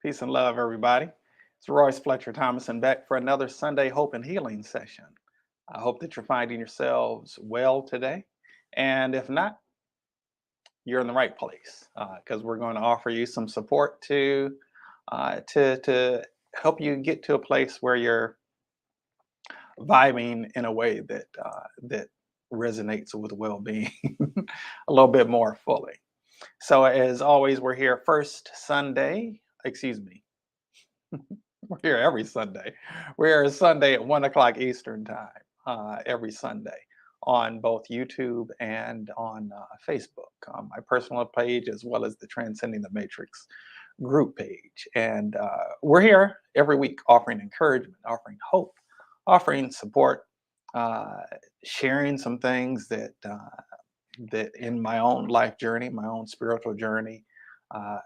Peace and love, everybody. It's Royce Fletcher Thomason back for another Sunday Hope and Healing session. I hope that you're finding yourselves well today. And if not, you're in the right place because we're going to offer you some support to help you get to a place where you're vibing in a way that resonates with well-being a little bit more fully. So as always, we're here first Sunday, excuse me, we're here every Sunday. We're here Sunday at 1 o'clock Eastern time, every Sunday on both YouTube and on Facebook, my personal page, as well as the Transcending the Matrix group page. And we're here every week offering encouragement, offering hope, offering support, uh, sharing some things that in my own life journey, my own spiritual journey, uh,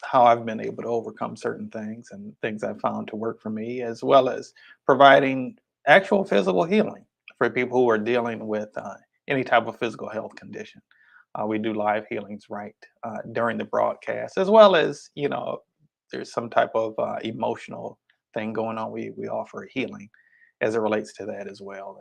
how I've been able to overcome certain things and things I've found to work for me, as well as providing actual physical healing for people who are dealing with any type of physical health condition. We do live healings right during the broadcast, as well as, there's some type of emotional thing going on. We offer healing as it relates to that as well.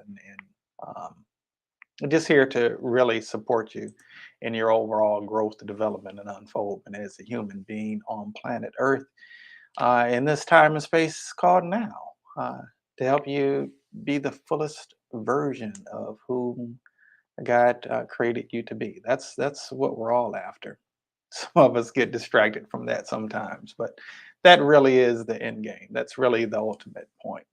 Just here to really support you in your overall growth, development, and unfoldment as a human being on planet Earth in this time and space called now, uh, to help you be the fullest version of whom God created you to be. That's what we're all after. Some of us get distracted from that sometimes, but that really is the end game. That's really the ultimate point.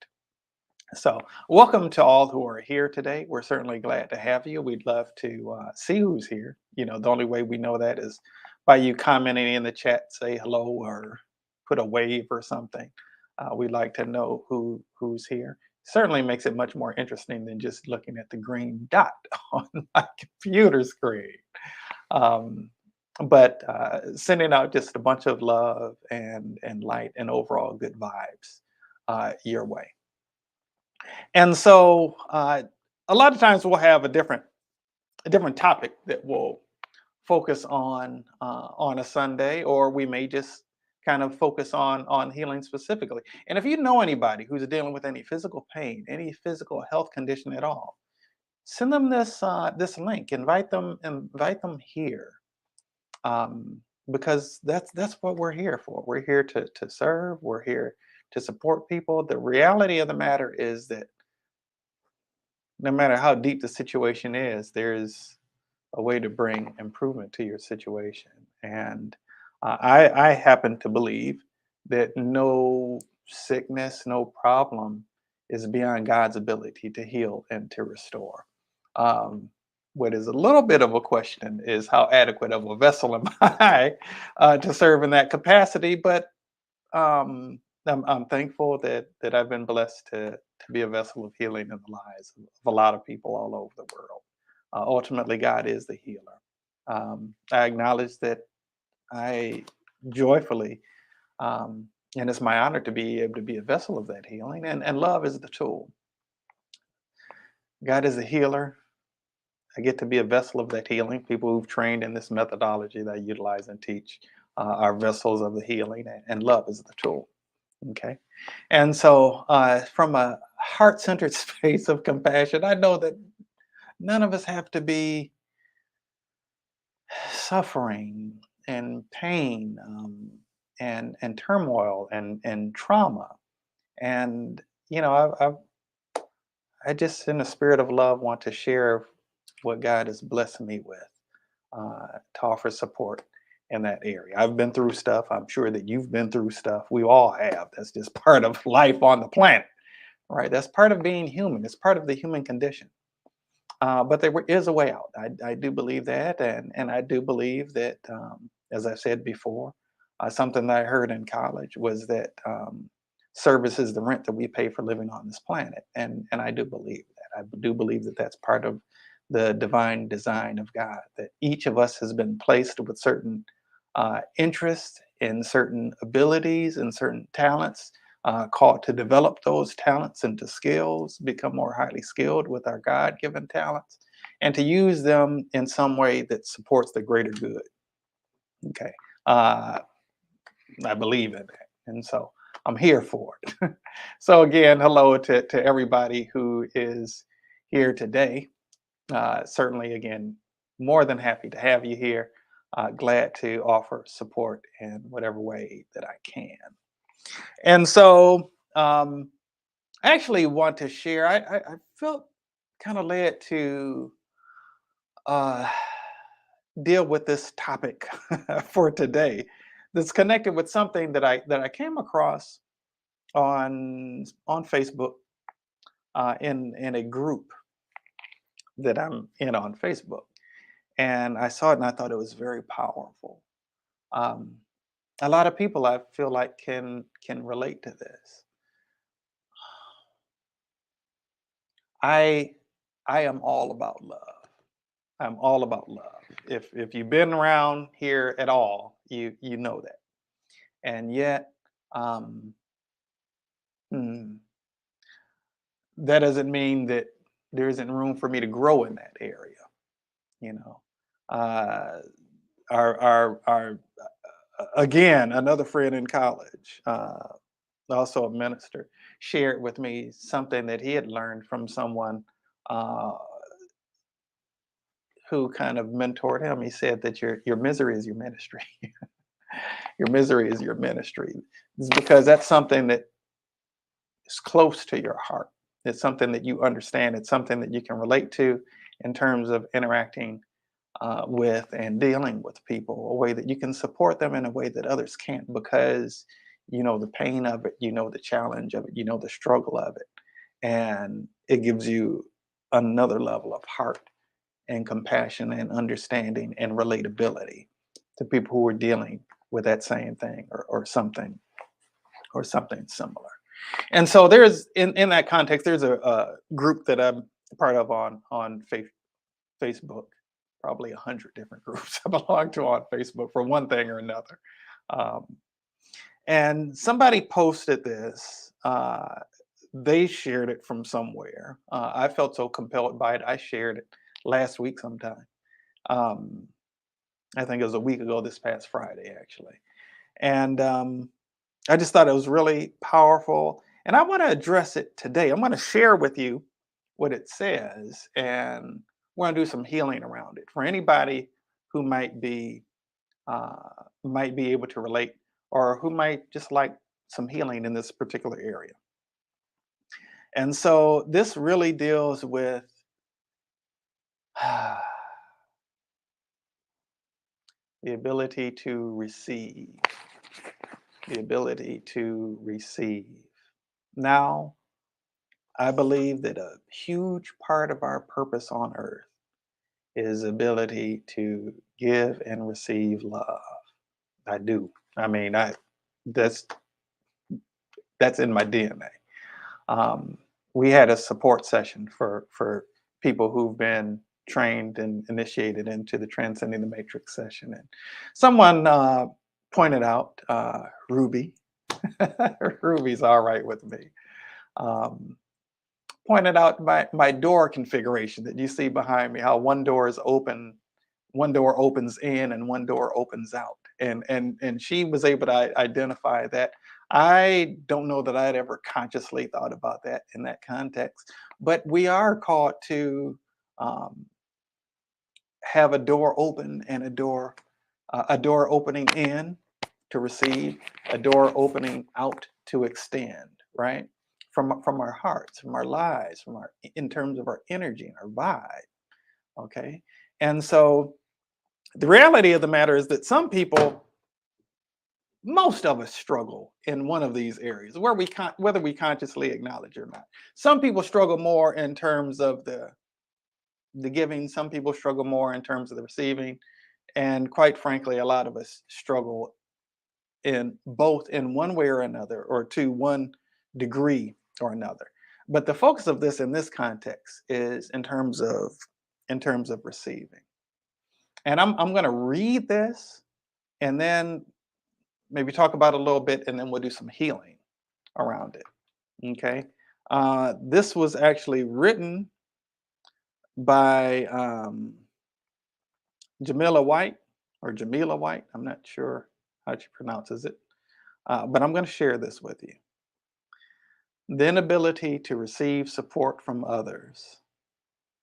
So, welcome to all who are here today. We're certainly glad to have you. We'd love to see who's here. The only way we know that is by you commenting in the chat, say hello or put a wave or something. We'd like to know who's here. Certainly makes it much more interesting than just looking at the green dot on my computer screen. Um, but sending out just a bunch of love and light and overall good vibes your way. And so a lot of times we'll have a different topic that we'll focus on a Sunday, or we may just kind of focus on healing specifically. And if you know anybody who's dealing with any physical pain, any physical health condition at all, send them this link. Invite them here, um, because that's what we're here for. We're here to serve. We're here to support people. The reality of the matter is that no matter how deep the situation is, there's a way to bring improvement to your situation. And I happen to believe that no sickness, no problem is beyond God's ability to heal and to restore. Um, what is a little bit of a question is how adequate of a vessel am I to serve in that capacity? But I'm thankful that I've been blessed to be a vessel of healing in the lives of a lot of people all over the world. Ultimately, God is the healer. I acknowledge that I joyfully, and it's my honor to be able to be a vessel of that healing, and love is the tool. God is a healer. I get to be a vessel of that healing. People who've trained in this methodology that I utilize and teach are vessels of the healing, and love is the tool. Okay. And so, from a heart centered space of compassion, I know that none of us have to be suffering and pain, and turmoil and trauma. And, I just, in the spirit of love, want to share what God has blessed me with to offer support in that area. I've been through stuff. I'm sure that you've been through stuff. We all have. That's just part of life on the planet, right? That's part of being human. It's part of the human condition. But there is a way out. I do believe that, and I do believe that, as I said before, something that I heard in college was that service is the rent that we pay for living on this planet, and I do believe that. I do believe that that's part of the divine design of God. That each of us has been placed with certain interests and certain abilities and certain talents, called to develop those talents into skills, become more highly skilled with our God given talents, and to use them in some way that supports the greater good. Okay. Uh, I believe in that. And so I'm here for it. So again, hello to everybody who is here today. Certainly, again, more than happy to have you here. Glad to offer support in whatever way that I can. And so I actually want to share, I felt kind of led to uh, deal with this topic for today that's connected with something that I came across on Facebook in a group that I'm in on Facebook, and I saw it and I thought it was very powerful. Um, a lot of people I feel like can relate to this. I I am all about love. I'm all about love. If you've been around here at all, you know that. And yet, um, hmm, that doesn't mean that there isn't room for me to grow in that area. You know, uh, our again, another friend in college, also a minister, shared with me something that he had learned from someone uh, who kind of mentored him. He said that your misery is your ministry. Your misery is your ministry. It's because that's something that is close to your heart. It's something that you understand. It's something that you can relate to in terms of interacting with and dealing with people, a way that you can support them in a way that others can't because you know the pain of it, you know the challenge of it, you know the struggle of it. And it gives you another level of heart and compassion and understanding and relatability to people who are dealing with that same thing or something similar. And so there's in that context, there's a group that I'm part of on Facebook, probably 100 different groups I belong to on Facebook for one thing or another. Um, and somebody posted this. They shared it from somewhere. I felt so compelled by it. I shared it last week sometime. Um, I think it was a week ago, this past Friday, actually. And I just thought it was really powerful. And I want to address it today. I'm going to share with you what it says, and we're going to do some healing around it for anybody who might be able to relate, or who might just like some healing in this particular area. And so this really deals with the ability to receive, the ability to receive. Now, I believe that a huge part of our purpose on earth is ability to give and receive love. I do. I mean, I that's that's in my DNA. Um, we had a support session for people who've been trained and initiated into the Transcending the Matrix session, and someone pointed out Ruby. Ruby's all right with me. Um, Pointed out my door configuration that you see behind me, how one door is open, one door opens in and one door opens out. And she was able to identify that. I don't know that I'd ever consciously thought about that in that context, but we are called to um, have a door open and a door opening in to receive, a door opening out to extend, right? From our hearts, from our lives, from our in terms of our energy and our vibe. Okay. And so the reality of the matter is that some people, most of us struggle in one of these areas where whether we consciously acknowledge it or not. Some people struggle more in terms of the giving, some people struggle more in terms of the receiving, and quite frankly, a lot of us struggle in both in one way or another, or to one degree or another. But the focus of this in this context is in terms of receiving. And I'm going to read this and then maybe talk about it a little bit, and then we'll do some healing around it. Okay. This was actually written by Jamila White or Jamila White. I'm not sure how she pronounces it. but I'm going to share this with you. The inability to receive support from others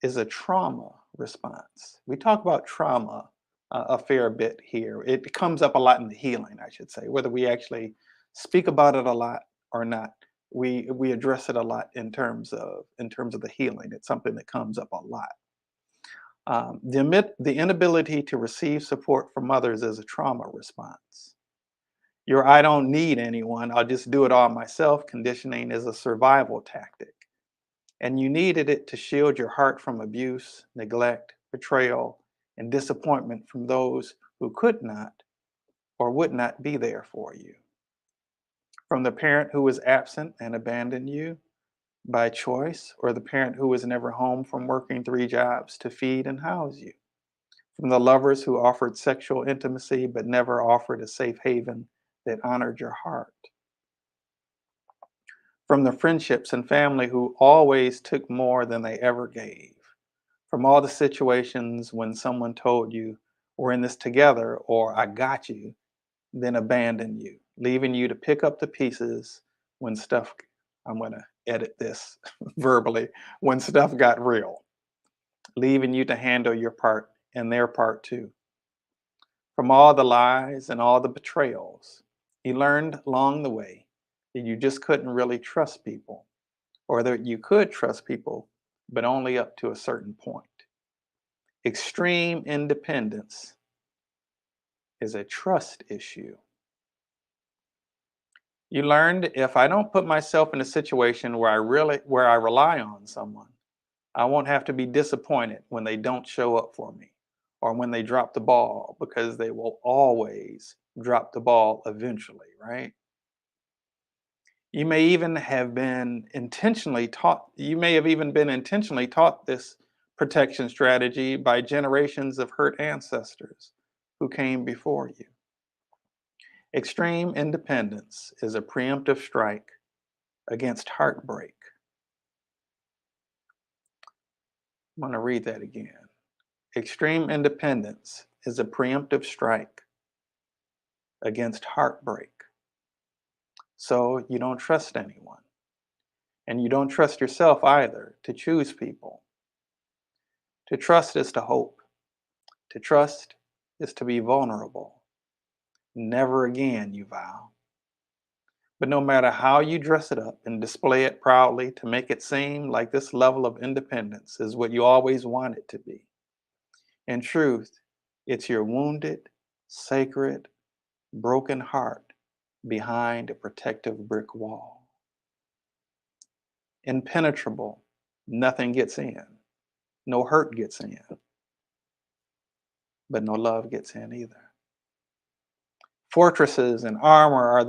is a trauma response. We talk about trauma a fair bit here. It comes up a lot in the healing, I should say, whether we actually speak about it a lot or not. We address it a lot in terms of the healing. It's something that comes up a lot. The inability to receive support from others is a trauma response. Your "I don't need anyone, I'll just do it all myself" conditioning is a survival tactic, and you needed it to shield your heart from abuse, neglect, betrayal, and disappointment from those who could not or would not be there for you. From the parent who was absent and abandoned you by choice, or the parent who was never home from working three jobs to feed and house you. From the lovers who offered sexual intimacy but never offered a safe haven that honored your heart. From the friendships and family who always took more than they ever gave. From all the situations when someone told you, "We're in this together," or "I got you," then abandoned you, leaving you to pick up the pieces when stuff, I'm going to edit this verbally, when stuff got real, leaving you to handle your part and their part too. From all the lies and all the betrayals, you learned along the way that you just couldn't really trust people, or that you could trust people, but only up to a certain point. Extreme independence is a trust issue. You learned, if I don't put myself in a situation where I rely on someone, I won't have to be disappointed when they don't show up for me or when they drop the ball, because they will always drop the ball eventually, right? You may have even been intentionally taught this protection strategy by generations of hurt ancestors who came before you. Extreme independence is a preemptive strike against heartbreak. I'm going to read that again. Extreme independence is a preemptive strike against heartbreak. So you don't trust anyone. And you don't trust yourself either to choose people. To trust is to hope. To trust is to be vulnerable. Never again, you vow. But no matter how you dress it up and display it proudly to make it seem like this level of independence is what you always want it to be, in truth, it's your wounded, sacred, broken heart behind a protective brick wall. Impenetrable, nothing gets in. No hurt gets in, but no love gets in either. Fortresses and armor are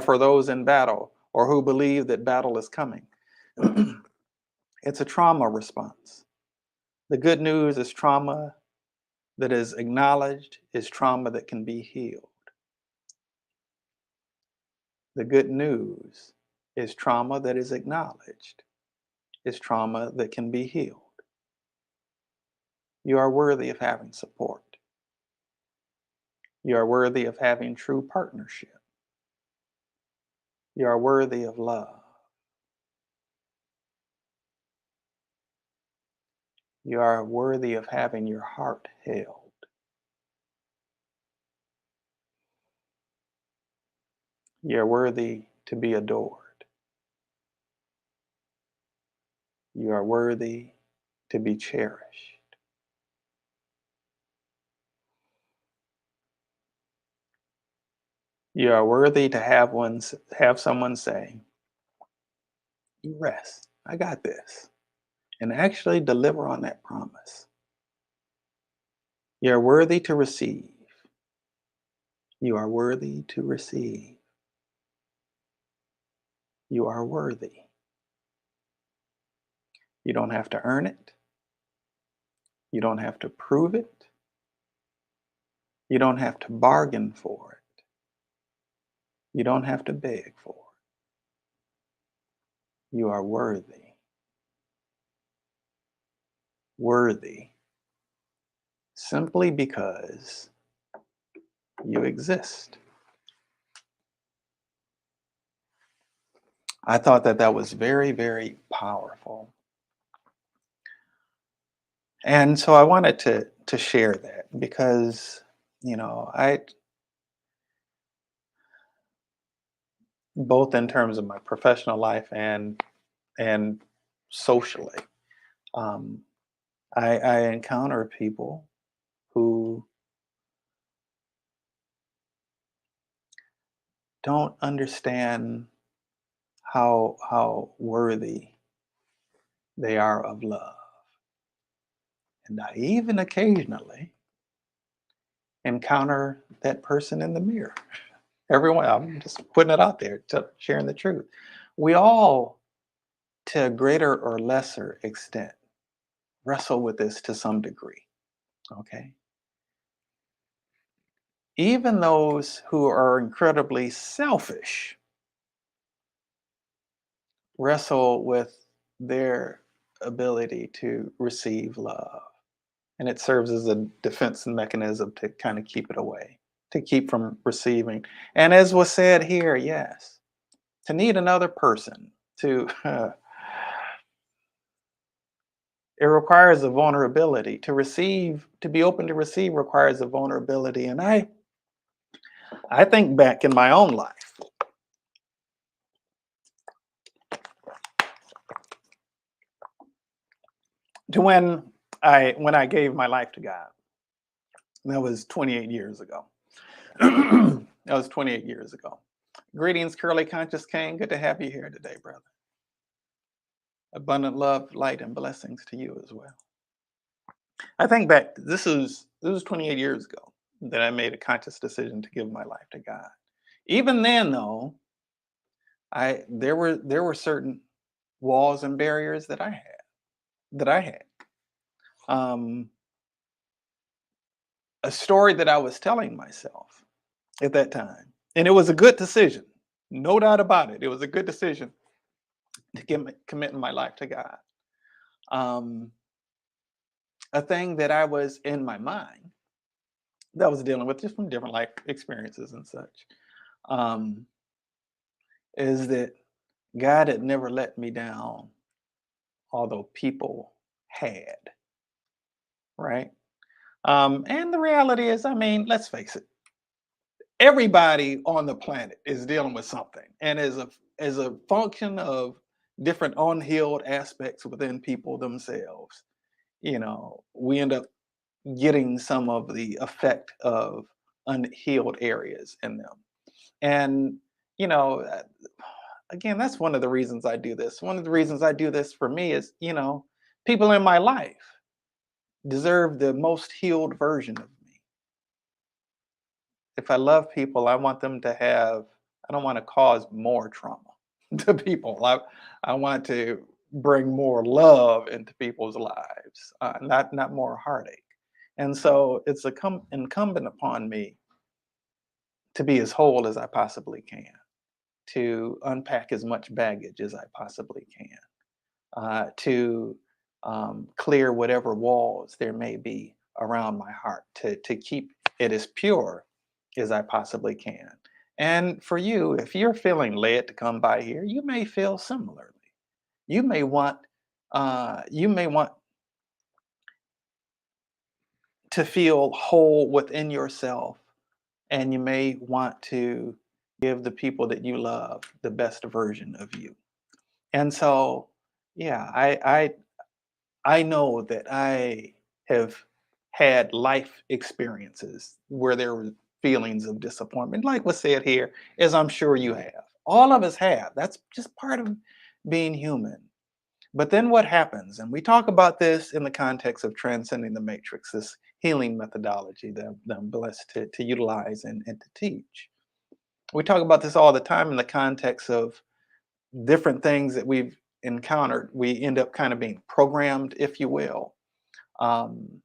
for those in battle or who believe that battle is coming. It's a trauma response. The good news is trauma that is acknowledged is trauma that can be healed. The good news is trauma that is acknowledged is trauma that can be healed. You are worthy of having support. You are worthy of having true partnership. You are worthy of love. You are worthy of having your heart held. You are worthy to be adored. You are worthy to be cherished. You are worthy to have someone say, "You rest. I got this," and actually deliver on that promise. You are worthy to receive. You are worthy to receive. You are worthy. You don't have to earn it. You don't have to prove it. You don't have to bargain for it. You don't have to beg for it. You are worthy. Worthy simply because you exist. I thought that that was very, very powerful. And so I wanted to share that because, I both in terms of my professional life and socially, um, I encounter people who don't understand how worthy they are of love. And I even occasionally encounter that person in the mirror. Everyone, I'm just putting it out there, to sharing the truth. We all, to a greater or lesser extent, wrestle with this to some degree. Okay. Even those who are incredibly selfish wrestle with their ability to receive love. And it serves as a defense mechanism to kind of keep it away, to keep from receiving. And as was said here, yes, to need another person to it requires a vulnerability. To receive, to be open to receive requires a vulnerability. And I think back in my own life to when I gave my life to God. That was 28 years ago. That was 28 years ago. Greetings, Curly Conscious King. Good to have you here today, brother. Abundant love, light, and blessings to you as well. I think back, this was 28 years ago that I made a conscious decision to give my life to God. Even then, though, there were certain walls and barriers that I had. Um, a story that I was telling myself at that time, and it was a good decision, no doubt about it. It was a good decision to commit my life to God. Um, a thing that I was in my mind that I was dealing with just from different life experiences and such, um, is that God had never let me down, although people had, right? And the reality is, I mean, let's face it, everybody on the planet is dealing with something. And as a function of different unhealed aspects within people themselves, we end up getting some of the effect of unhealed areas in them. And, you know, uh, again, that's one of the reasons I do this. One of the reasons I do this for me is, people in my life deserve the most healed version of me. If I love people, I want them to have, I don't want to cause more trauma to people. I want to bring more love into people's lives, not more heartache. And so it's incumbent upon me to be as whole as I possibly can, to unpack as much baggage as I possibly can, to clear whatever walls there may be around my heart, to keep it as pure as I possibly can. And for you, if you're feeling led to come by here, you may feel similarly. You may want you may want to feel whole within yourself, and you may want to give the people that you love the best version of you. And so, yeah, I know that I have had life experiences where there were feelings of disappointment, like was said here, as I'm sure you have. All of us have. That's just part of being human. But then what happens? And we talk about this in the context of transcending the matrix, this healing methodology that I'm blessed to utilize and to teach. We talk about this all the time in the context of different things that we've encountered. We end up kind of being programmed, if you will. Um,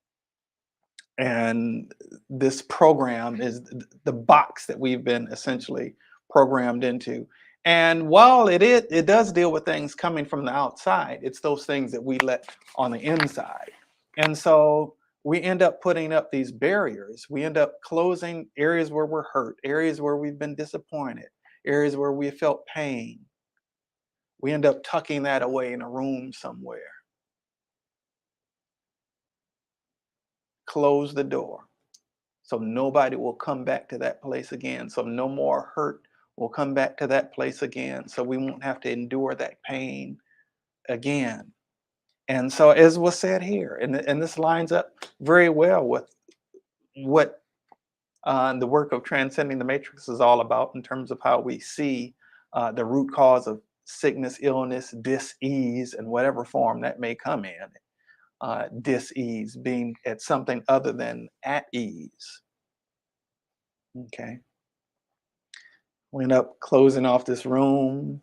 and this program is the box that we've been essentially programmed into. And while it does deal with things coming from the outside, it's those things that we let on the inside. And so we end up putting up these barriers. We end up closing areas where we're hurt, areas where we've been disappointed, areas where we felt pain. we end up tucking that away in a room somewhere. Close the door so nobody will come back to that place again. So no more hurt will come back to that place again. So we won't have to endure that pain again. And so, as was said here, and this lines up very well with what the work of transcending the matrix is all about in terms of how we see the root cause of sickness, illness, dis-ease, and whatever form that may come in. Dis-ease being at something other than at ease. Okay. We end up closing off this room,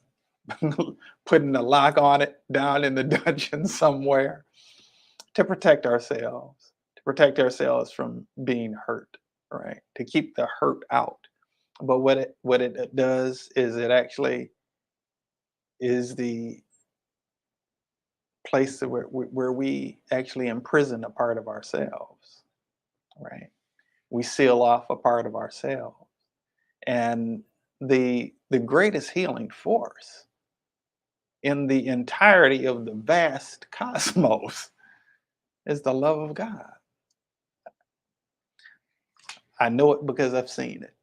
putting a lock on it down in the dungeon somewhere to protect ourselves from being hurt, right? To keep the hurt out. But what it does is it actually is the place where we actually imprison a part of ourselves, right? We seal off a part of ourselves. And the greatest healing force in the entirety of the vast cosmos is the love of God. I know it because I've seen it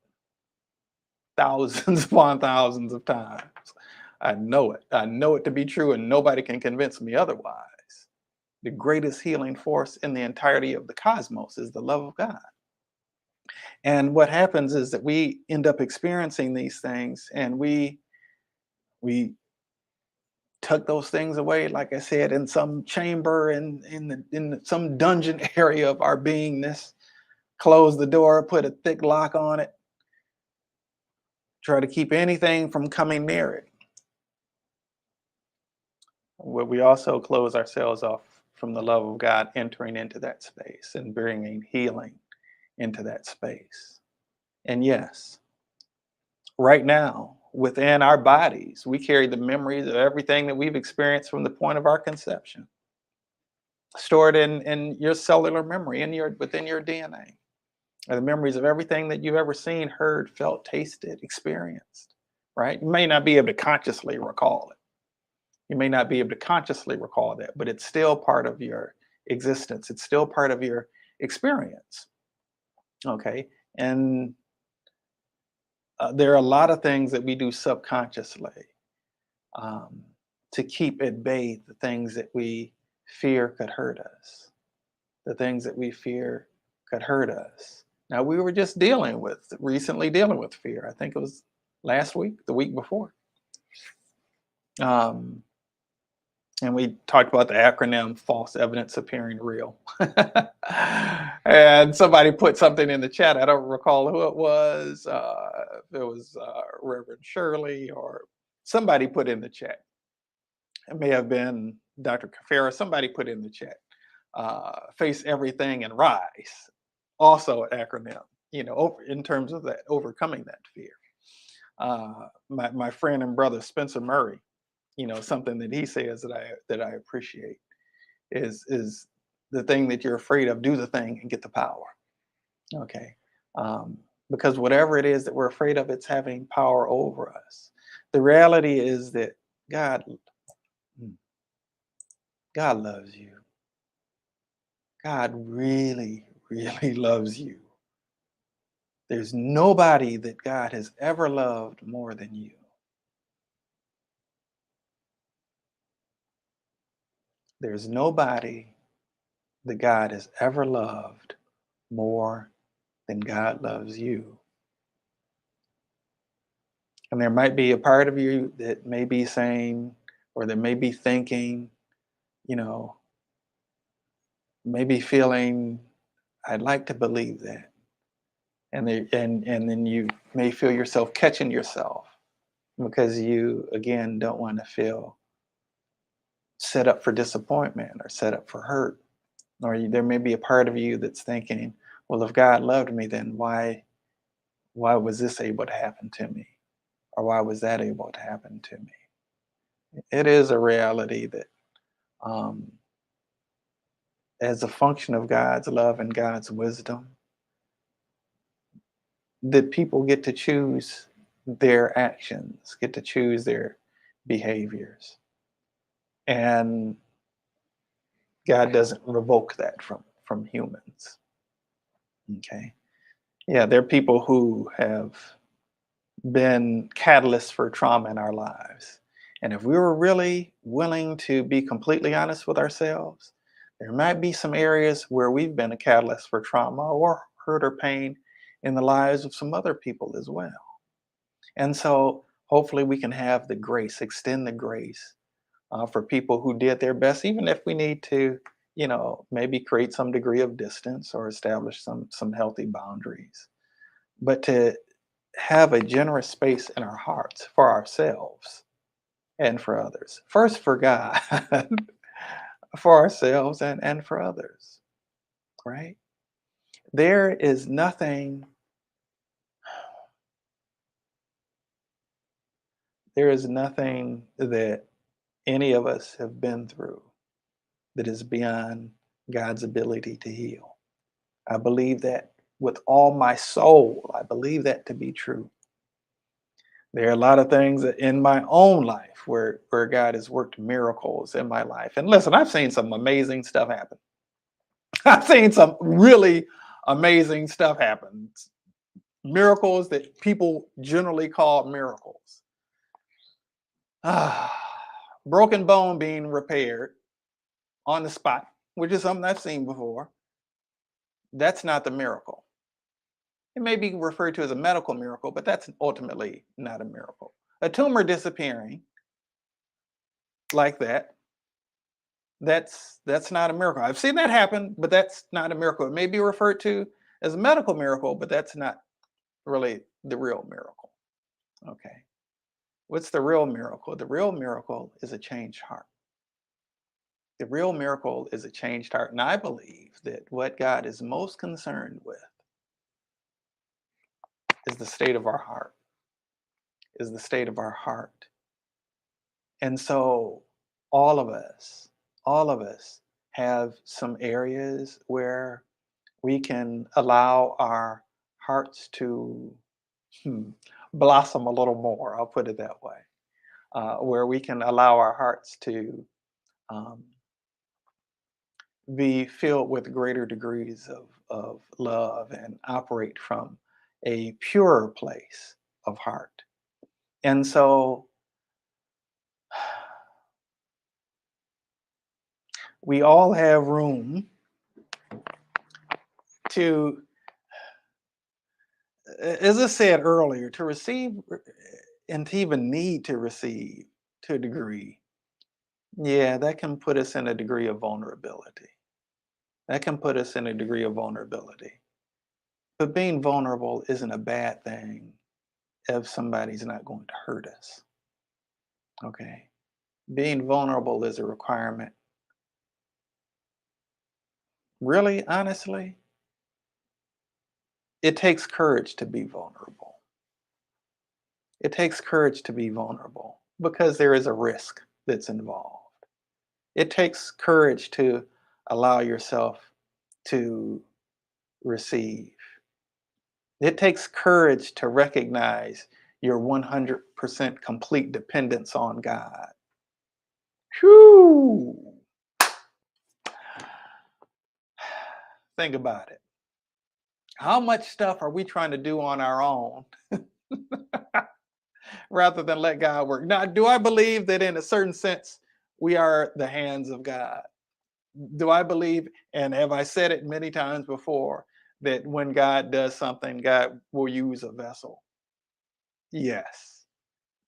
thousands upon thousands of times. I know it. I know it to be true, and nobody can convince me otherwise. The greatest healing force in the entirety of the cosmos is the love of God. And what happens is that we end up experiencing these things, and we tuck those things away, like I said, in some chamber in some dungeon area of our beingness. Close the door, put a thick lock on it, try to keep anything from coming near it. Where we also close ourselves off from the love of God entering into that space and bringing healing into that space. And yes, right now, within our bodies, we carry the memories of everything that we've experienced from the point of our conception, stored in your cellular memory, within your DNA. Are the memories of everything that you've ever seen, heard, felt, tasted, experienced, right? You may not be able to consciously recall it. You may not be able to consciously recall that, but it's still part of your existence. It's still part of your experience. Okay. And there are a lot of things that we do subconsciously um, to keep at bay the things that we fear could hurt us, the things that we fear could hurt us. Now, we were just recently dealing with fear. I think it was last week, the week before. And we talked about the acronym false evidence appearing real. And somebody put something in the chat. I don't recall who it was. If it was Reverend Shirley or somebody put in the chat. It may have been Dr. Kafera. Somebody put in the chat. Face everything and rise. Also an acronym, in terms of that, overcoming that fear. My friend and brother Spencer Murray, something that he says that I appreciate is the thing that you're afraid of, do the thing and get the power. Okay. Because whatever it is that we're afraid of, it's having power over us. The reality is that God loves you. God really, really loves you. There's nobody that God has ever loved more than you. There's nobody that God has ever loved more than God loves you. And there might be a part of you that may be saying, or that may be thinking, maybe feeling, I'd like to believe that. And then you may feel yourself catching yourself because you, again, don't want to feel set up for disappointment or set up for hurt. Or there may be a part of you that's thinking, well, if God loved me, then why was this able to happen to me? Or why was that able to happen to me? It is a reality that as a function of God's love and God's wisdom, that people get to choose their actions, get to choose their behaviors. And God doesn't revoke that from humans. Okay. Yeah, there are people who have been catalysts for trauma in our lives. And if we were really willing to be completely honest with ourselves, there might be some areas where we've been a catalyst for trauma or hurt or pain in the lives of some other people as well. And so hopefully we can have the grace, extend the grace for people who did their best, even if we need to, maybe create some degree of distance or establish some healthy boundaries. But to have a generous space in our hearts for ourselves and for others. First for God, for ourselves and for others, right? There is nothing, there is nothing that any of us have been through that is beyond God's ability to heal. I believe that with all my soul. I believe that to be true. There are a lot of things in my own life where God has worked miracles in my life. And listen, I've seen some amazing stuff happen. I've seen some really amazing stuff happen. Miracles that people generally call miracles. Ah, broken bone being repaired on the spot, which is something I've seen before. That's not the miracle. It may be referred to as a medical miracle, but that's ultimately not a miracle. A tumor disappearing like that, that's not a miracle. I've seen that happen, but that's not a miracle. It may be referred to as a medical miracle, but that's not really the real miracle. Okay. What's the real miracle? The real miracle is a changed heart. The real miracle is a changed heart. And I believe that what God is most concerned with is the state of our heart, is the state of our heart. And so all of us have some areas where we can allow our hearts to hmm, blossom a little more. I'll put it that way. Where we can allow our hearts to um, be filled with greater degrees of love and operate from a purer place of heart. And so we all have room to, as I said earlier, to receive and to even need to receive to a degree. Yeah, that can put us in a degree of vulnerability. That can put us in a degree of vulnerability. But being vulnerable isn't a bad thing if somebody's not going to hurt us. Okay. Being vulnerable is a requirement. Really, honestly, it takes courage to be vulnerable. It takes courage to be vulnerable because there is a risk that's involved. It takes courage to allow yourself to receive. It takes courage to recognize your 100% complete dependence on God. Whew. Think about it. How much stuff are we trying to do on our own rather than let God work? Now, do I believe that in a certain sense we are the hands of God? Do I believe, and have I said it many times before, that when God does something, God will use a vessel? Yes.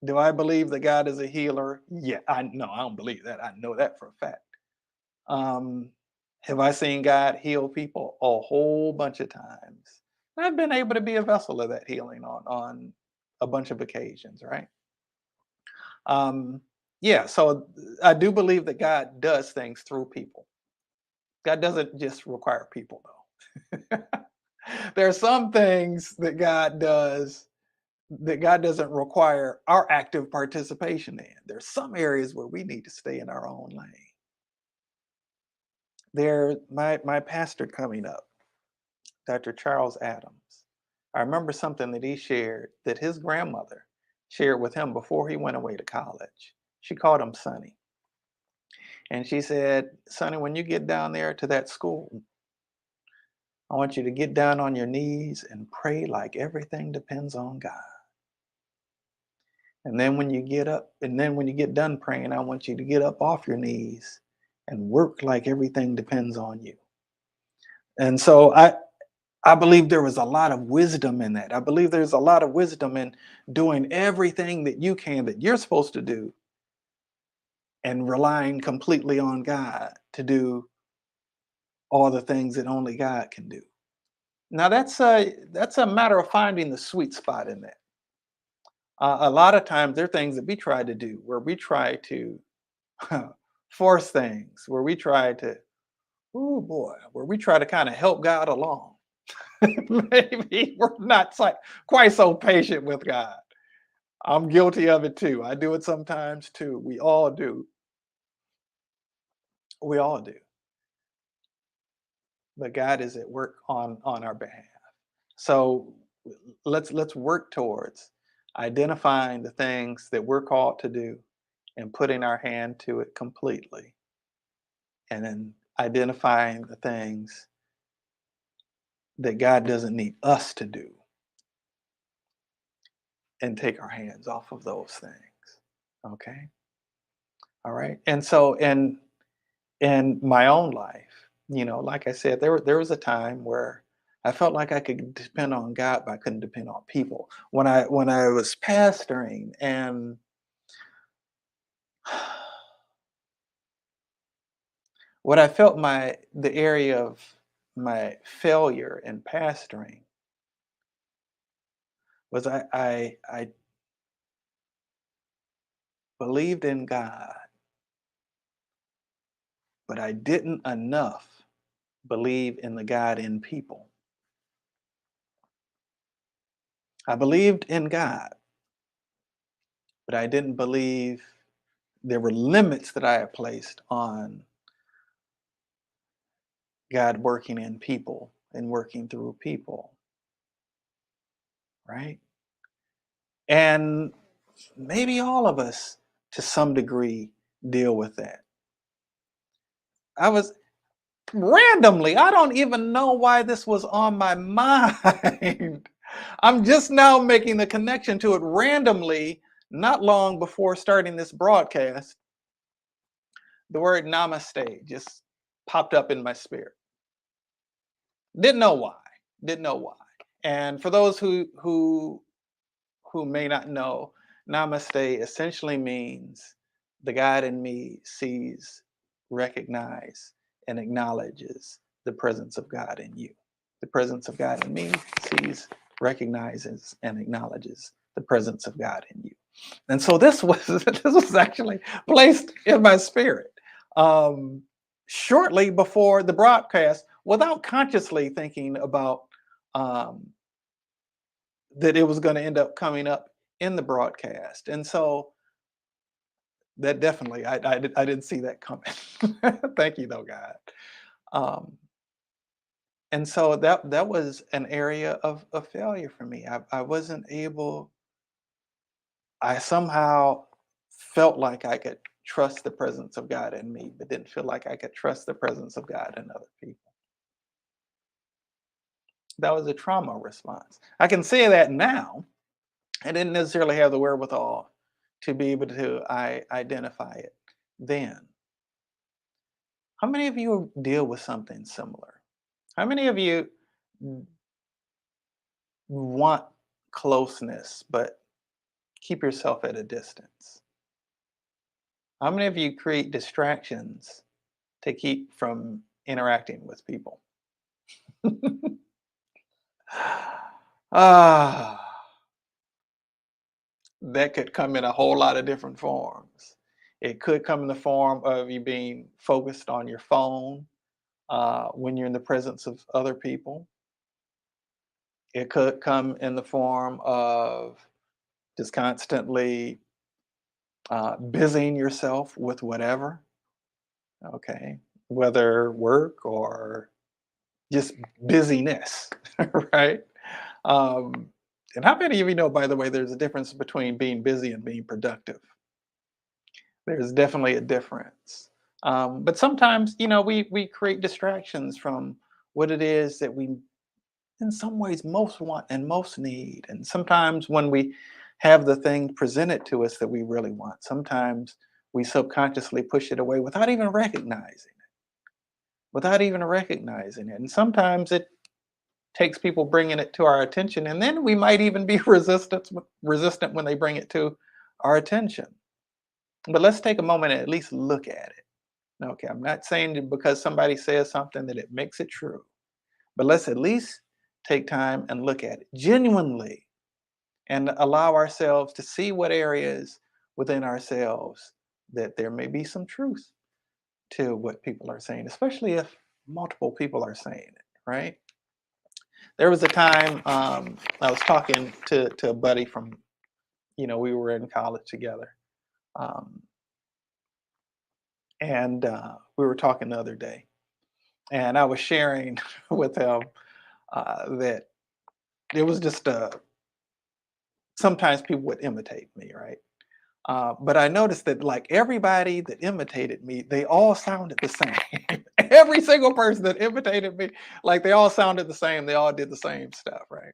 Do I believe that God is a healer? Yeah, I no, I don't believe that. I know that for a fact. Um, have I seen God heal people? A whole bunch of times. I've been able to be a vessel of that healing on a bunch of occasions, right? Um, yeah, so I do believe that God does things through people. God doesn't just require people, though. There are some things that God doesn't require our active participation in. There's some areas where we need to stay in our own lane. My pastor coming up, Dr. Charles Adams. I remember something that he shared that his grandmother shared with him before he went away to college. She called him Sonny. And she said, Sonny, when you get down there to that school, I want you to get down on your knees and pray like everything depends on God. And then when you get up, and then when you get done praying, I want you to get up off your knees and work like everything depends on you. And so I believe there was a lot of wisdom in that. I believe there's a lot of wisdom in doing everything that you can, that you're supposed to do, and relying completely on God to do all the things that only God can do. Now that's a matter of finding the sweet spot in that. A lot of times there are things that we try to do where we try to force things, where we try to, oh boy, where we try to kind of help God along. Maybe we're not quite so patient with God. I'm guilty of it too. I do it sometimes too. We all do. We all do. But God is at work on our behalf. So let's work towards identifying the things that we're called to do and putting our hand to it completely. And then identifying the things that God doesn't need us to do and take our hands off of those things. Okay? All right. And so in my own life, like I said, there was a time where I felt like I could depend on God, but I couldn't depend on people. When I was pastoring, and what I felt the area of my failure in pastoring was I believed in God, but I didn't enough believe in the God in people. I believed in God, but I didn't believe there were limits that I had placed on God working in people and working through people, right? And maybe all of us to some degree deal with that. I was randomly, I don't even know why this was on my mind. I'm just now making the connection to it randomly, not long before starting this broadcast. The word namaste just popped up in my spirit. Didn't know why. Didn't know why. And for those who may not know, namaste essentially means the God in me sees, recognizes, and acknowledges the presence of God in you. The presence of God in me sees, recognizes, and acknowledges the presence of God in you. And so this was this was actually placed in my spirit shortly before the broadcast, without consciously thinking about um, that it was going to end up coming up in the broadcast. And so that definitely, I didn't see that coming. Thank you, though, God. Um, and so that was an area of failure for me. I wasn't able, I somehow felt like I could trust the presence of God in me, but didn't feel like I could trust the presence of God in other people. That was a trauma response. I can say that now. I didn't necessarily have the wherewithal to be able to identify it then. How many of you deal with something similar? How many of you want closeness but keep yourself at a distance? How many of you create distractions to keep from interacting with people? Ah, that could come in a whole lot of different forms. It could come in the form of you being focused on your phone when you're in the presence of other people. It could come in the form of just constantly busying yourself with whatever, okay, whether work or just busyness, right? Um, and how many of you know, by the way, there's a difference between being busy and being productive? There's definitely a difference. But sometimes, we create distractions from what it is that we, in some ways, most want and most need. And sometimes when we have the thing presented to us that we really want, sometimes we subconsciously push it away without even recognizing it. And sometimes it takes people bringing it to our attention, and then we might even be resistant when they bring it to our attention. But let's take a moment and at least look at it. Okay, I'm not saying that because somebody says something that it makes it true, but let's at least take time and look at it genuinely and allow ourselves to see what areas within ourselves that there may be some truth to what people are saying, especially if multiple people are saying it, right? There was a time I was talking to a buddy from, we were in college together. Um, and we were talking the other day, and I was sharing with him that it was just sometimes people would imitate me, right? But I noticed that like everybody that imitated me, they all sounded the same. Every single person that imitated me, like they all sounded the same. They all did the same stuff, right?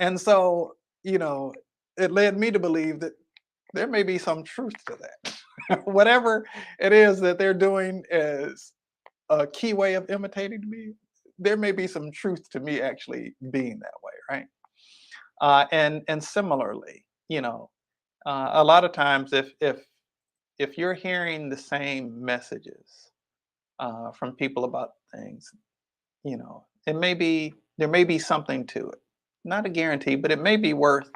And so, you know, it led me to believe that there may be some truth to that. Whatever it is that they're doing is a key way of imitating me. There may be some truth to me actually being that way, right? And similarly, a lot of times if you're hearing the same messages from people about things, there may be something to it. Not a guarantee, but it may be worth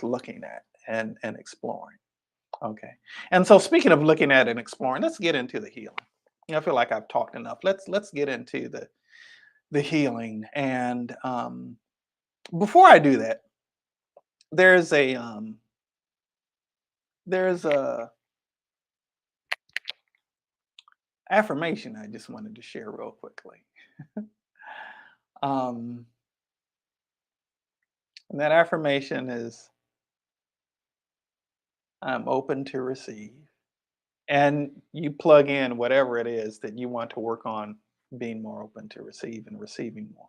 looking at and exploring. Okay. And so speaking of looking at and exploring, let's get into the healing. I feel like I've talked enough. Let's get into the healing. And before I do that, there's a affirmation I just wanted to share real quickly. Um, and that affirmation is, I'm open to receive. And you plug in whatever it is that you want to work on being more open to receive and receiving more.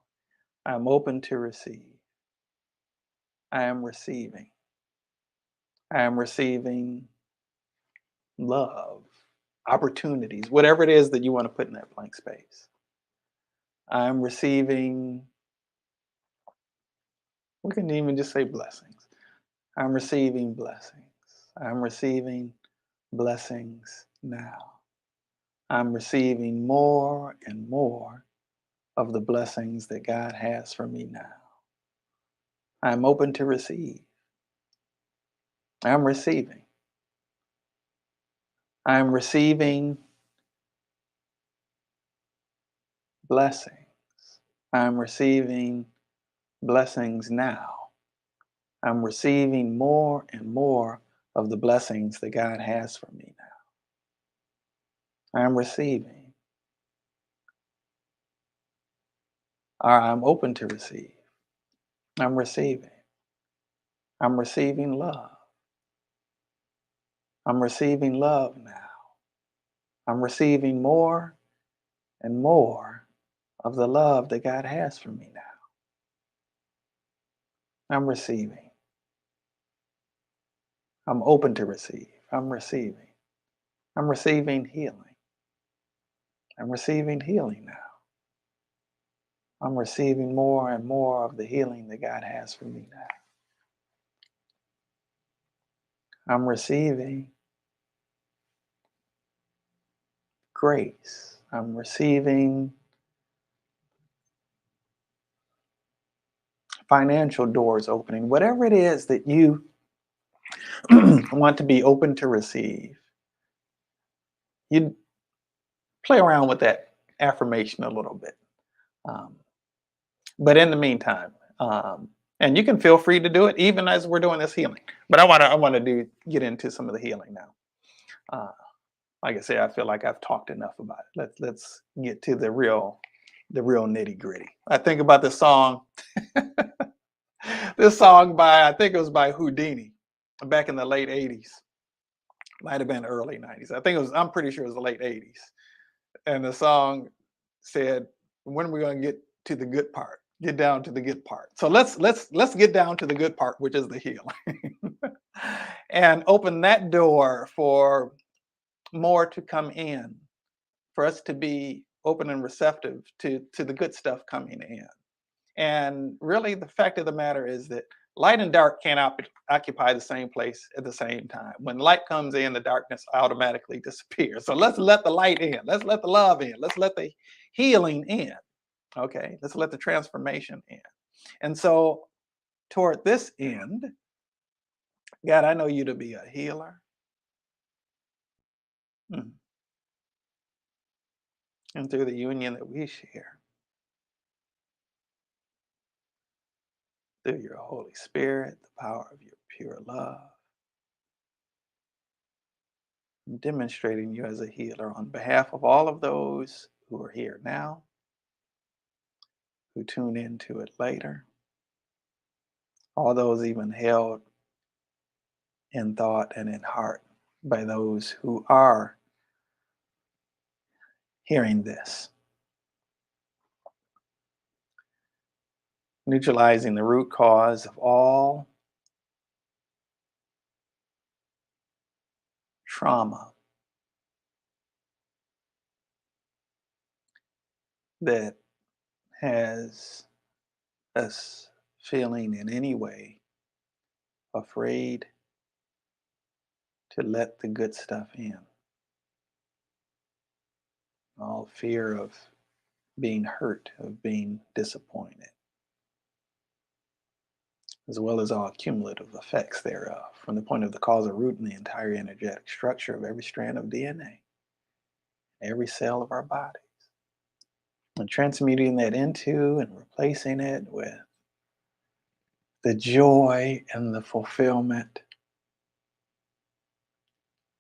I'm open to receive. I am receiving. I am receiving love, opportunities, whatever it is that you want to put in that blank space. I'm receiving, we can even just say blessings. I'm receiving blessings. I'm receiving blessings now. I'm receiving more and more of the blessings that God has for me now. I'm open to receive. I'm receiving. I'm receiving blessings. I'm receiving blessings now. I'm receiving more and more of the blessings that God has for me now. I'm receiving. Or I'm open to receive. I'm receiving. I'm receiving love. I'm receiving love now. I'm receiving more and more of the love that God has for me now. I'm receiving. I'm open to receive. I'm receiving. I'm receiving healing. I'm receiving healing now. I'm receiving more and more of the healing that God has for me now. I'm receiving grace. I'm receiving financial doors opening. Whatever it is that you want to be open to receive, you play around with that affirmation a little bit. Um, but in the meantime, and you can feel free to do it even as we're doing this healing. But I want to get into some of the healing now. Uh, like I said, I feel like I've talked enough about it. Let's get to the real nitty gritty. I think about this song, this song by, I think it was by Houdini back in the late 80s. Might have been early 90s. I think it was, I'm pretty sure it was the late 80s. And the song said, when are we going to get to the good part? Get down to the good part. So let's get down to the good part, which is the healing. And open that door for more to come in, for us to be open and receptive to the good stuff coming in. And really, the fact of the matter is that light and dark can't occupy the same place at the same time. When light comes in, the darkness automatically disappears. So let's let the light in. Let's let the love in. Let's let the healing in. Okay, let's let the transformation in. And so, toward this end, God, I know you to be a healer. Mm. And through the union that we share, through your Holy Spirit, the power of your pure love, demonstrating you as a healer on behalf of all of those who are here now, who tune into it later, all those even held in thought and in heart by those who are hearing this. Neutralizing the root cause of all trauma that has us feeling in any way afraid to let the good stuff in. All fear of being hurt, of being disappointed, as well as all cumulative effects thereof, from the point of the causal root in the entire energetic structure of every strand of DNA, every cell of our bodies, and transmuting that into and replacing it with the joy and the fulfillment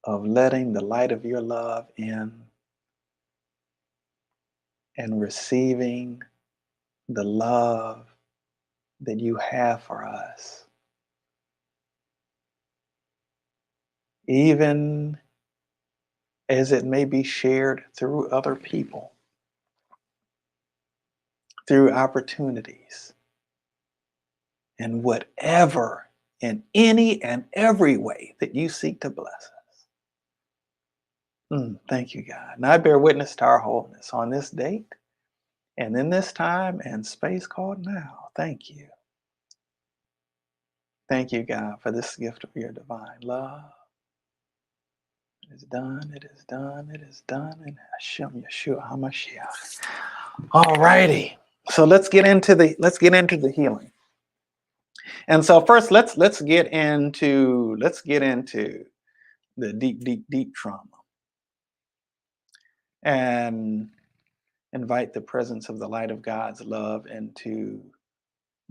of letting the light of your love in and receiving the love that you have for us, even as it may be shared through other people, through opportunities, in whatever, in any and every way that you seek to bless us. Thank you, God. And I bear witness to our wholeness on this date and in this time and space called now. Thank you. Thank you, God, for this gift of your divine love. It is done, it is done, it is done in Hashem Yeshua HaMashiach. All righty. So let's get into the healing. And so first let's get into the deep trauma and invite the presence of the light of God's love into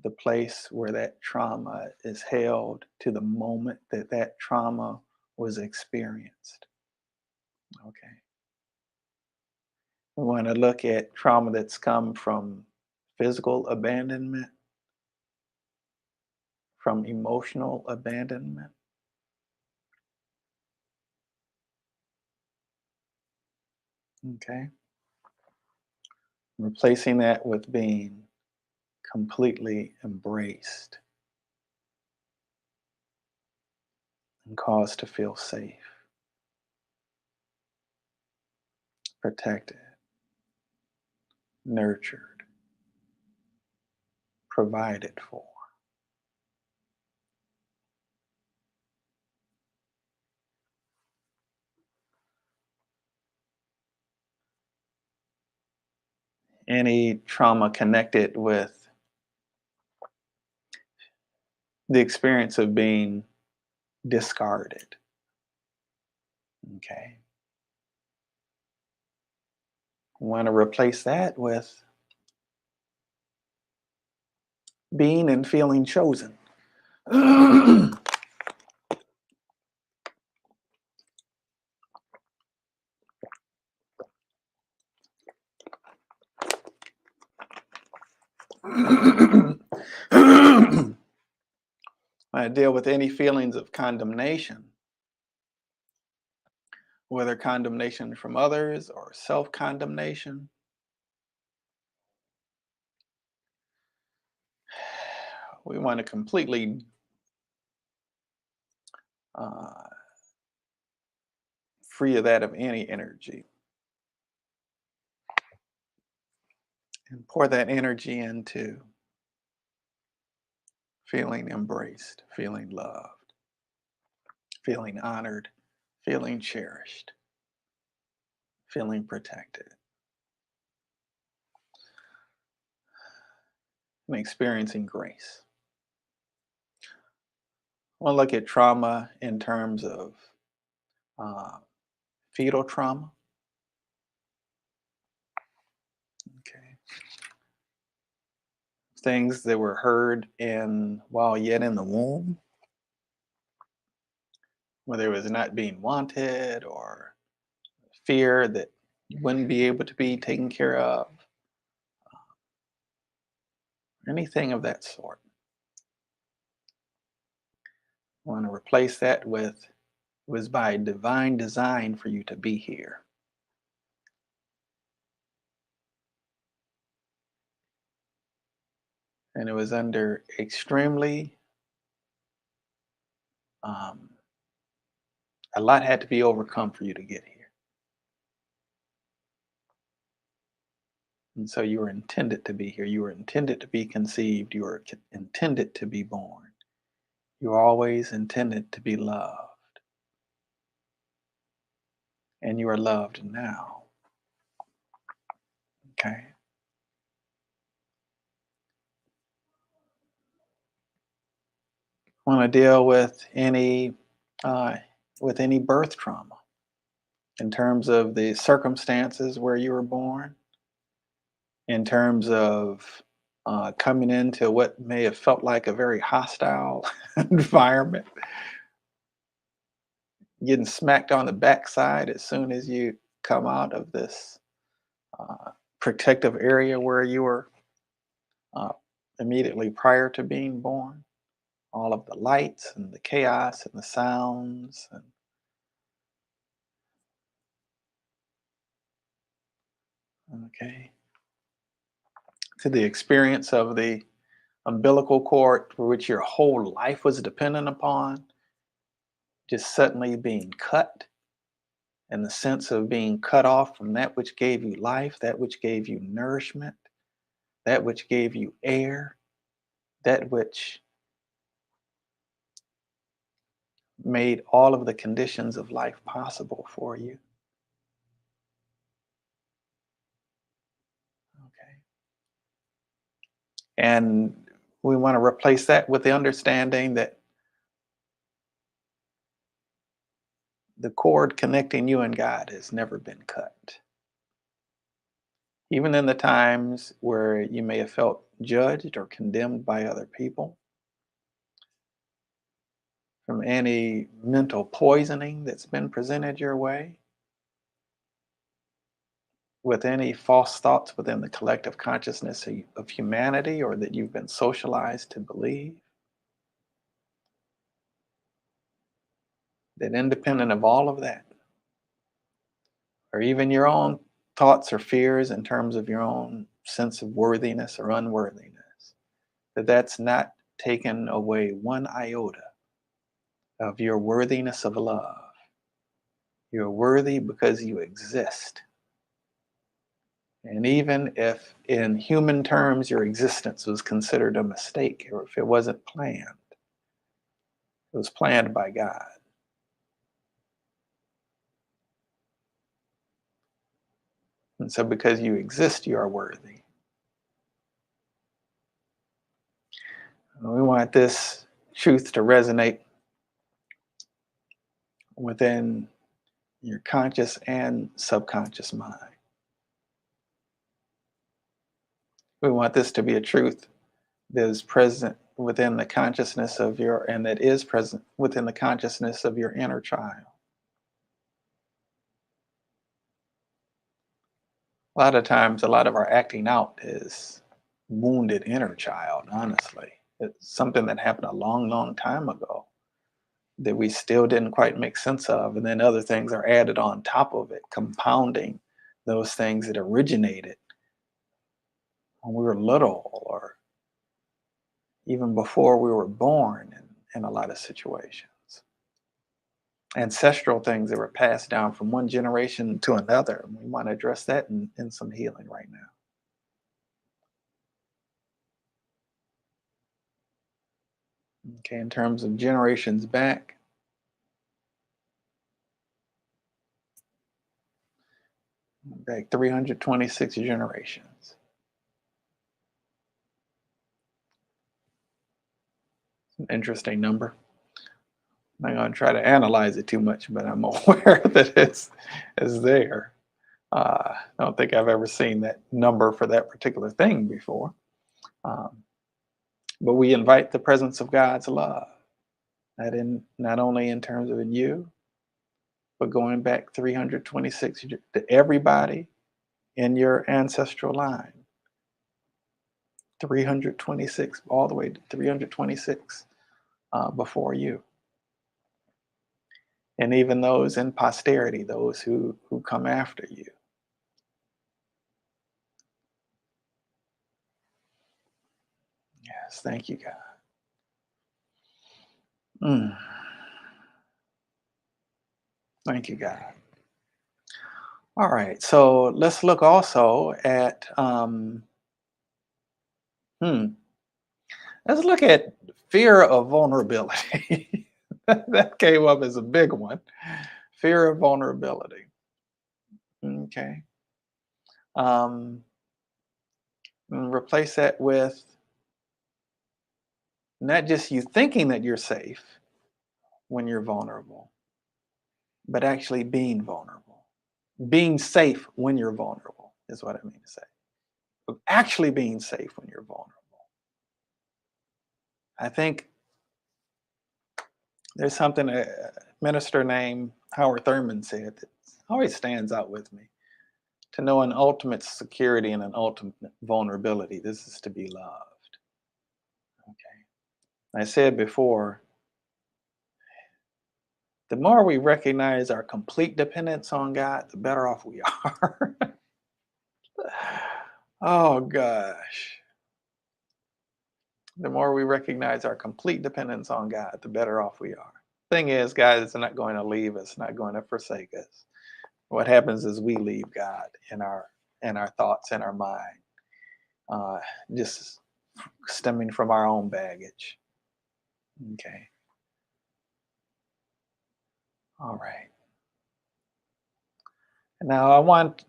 the place where that trauma is held, to the moment that that trauma was experienced. Okay. We want to look at trauma that's come from physical abandonment, from emotional abandonment. Okay. Replacing that with being completely embraced and caused to feel safe, protected, nurtured, provided for. Any trauma connected with the experience of being discarded. Okay. We want to replace that with being and feeling chosen. I deal with any feelings of condemnation whether condemnation from others or self condemnation. We want to completely uh, free of that, of any energy, and pour that energy into feeling embraced, feeling loved, feeling honored, feeling cherished, feeling protected, and experiencing grace. I want to look at trauma in terms of uh, fetal trauma. Okay. Things that were heard in while yet in the womb, whether it was not being wanted or fear that you wouldn't be able to be taken care of, anything of that sort. I want to replace that with it was by divine design for you to be here. And it was under extremely, um, a lot had to be overcome for you to get here. And so you were intended to be here. You were intended to be conceived. You were intended to be born. You were always intended to be loved. And you are loved now. Okay. Want to deal uh, with any birth trauma in terms of the circumstances where you were born, in terms of coming into what may have felt like a very hostile environment, getting smacked on the backside as soon as you come out of this protective area where you were uh, immediately prior to being born. All of the lights and the chaos and the sounds, and okay, to the experience of the umbilical cord for which your whole life was dependent upon, just suddenly being cut, and the sense of being cut off from that which gave you life, that which gave you nourishment, that which gave you air, that which made all of the conditions of life possible for you. Okay. And we want to replace that with the understanding that the cord connecting you and God has never been cut. Even in the times where you may have felt judged or condemned by other people, from any mental poisoning that's been presented your way, with any false thoughts within the collective consciousness of humanity or that you've been socialized to believe, that independent of all of that, or even your own thoughts or fears in terms of your own sense of worthiness or unworthiness, that that's not taken away one iota of your worthiness of love. You're worthy because you exist. And even if in human terms your existence was considered a mistake, or if it wasn't planned, it was planned by God. And so because you exist, you are worthy. And we want this truth to resonate within your conscious and subconscious mind. We want this to be a truth that is present within the consciousness of your, and that is present within the consciousness of your inner child. A lot of times, a lot of our acting out is wounded inner child, honestly. It's something that happened a long, long time ago. that we still didn't quite make sense of. And then other things are added on top of it, compounding those things that originated when we were little or even before we were born in a lot of situations. Ancestral things that were passed down from one generation to another. We want to address that in some healing right now. Okay, in terms of generations back, back 326 generations. An interesting number. I'm not going to try to analyze it too much, but I'm aware that it's there. I don't think I've ever seen that number for that particular thing before. Um, but we invite the presence of God's love, not only in terms of in you, but going back 326 to everybody in your ancestral line. 326, all the way to 326 before you. And even those in posterity, those who come after you. Yes, thank you, God. Mm, thank you, God. All right, so let's look also at hmm, let's look at fear of vulnerability. That came up as a big one. Fear of vulnerability. Okay. Um, and replace that with not just you thinking that you're safe when you're vulnerable, but actually being vulnerable. Being safe when you're vulnerable is what I mean to say. But actually being safe when you're vulnerable. I think there's something a minister named Howard Thurman said that always stands out with me. To know an ultimate security and an ultimate vulnerability, this is to be loved. Okay. I said before, the more we recognize our complete dependence on God, the better off we are. Oh gosh. The more we recognize our complete dependence on God, the better off we are. Thing is, God is not going to leave us, not going to forsake us. What happens is we leave God in our thoughts and our mind, uh, just stemming from our own baggage. Okay. All right. Now I want